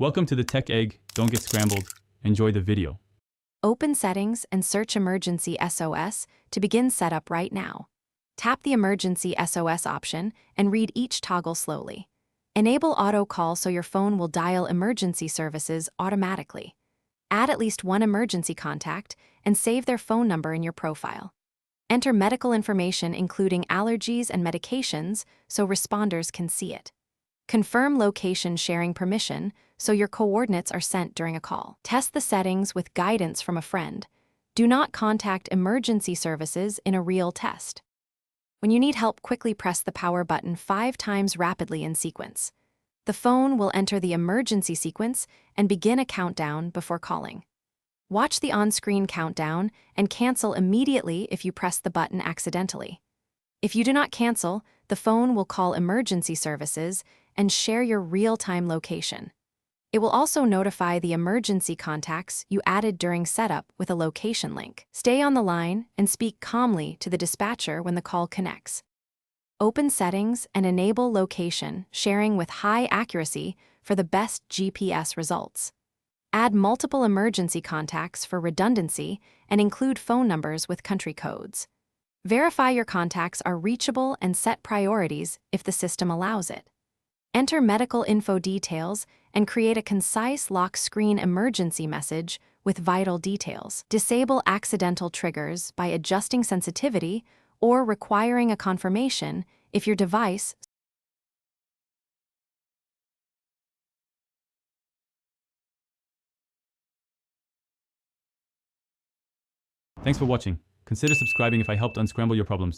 Welcome to the Tech Egg. Don't get scrambled. Enjoy the video. Open Settings and search Emergency SOS to begin setup right now. Tap the Emergency SOS option and read each toggle slowly. Enable auto call so your phone will dial emergency services automatically. Add at least one emergency contact and save their phone number in your profile. Enter medical information including allergies and medications so responders can see it. Confirm location sharing permission so your coordinates are sent during a call. Test the settings with guidance from a friend. Do not contact emergency services in a real test. When you need help, quickly press the power button 5 times rapidly in sequence. The phone will enter the emergency sequence and begin a countdown before calling. Watch the on-screen countdown and cancel immediately if you press the button accidentally. If you do not cancel, the phone will call emergency services and share your real-time location. It will also notify the emergency contacts you added during setup with a location link. Stay on the line and speak calmly to the dispatcher when the call connects. Open Settings and enable location sharing with high accuracy for the best GPS results. Add multiple emergency contacts for redundancy and include phone numbers with country codes. Verify your contacts are reachable and set priorities if the system allows it. Enter medical info details and create a concise lock screen emergency message with vital details. Disable accidental triggers by adjusting sensitivity or requiring a confirmation if your device Thanks for watching. Consider subscribing if I helped unscramble your problems.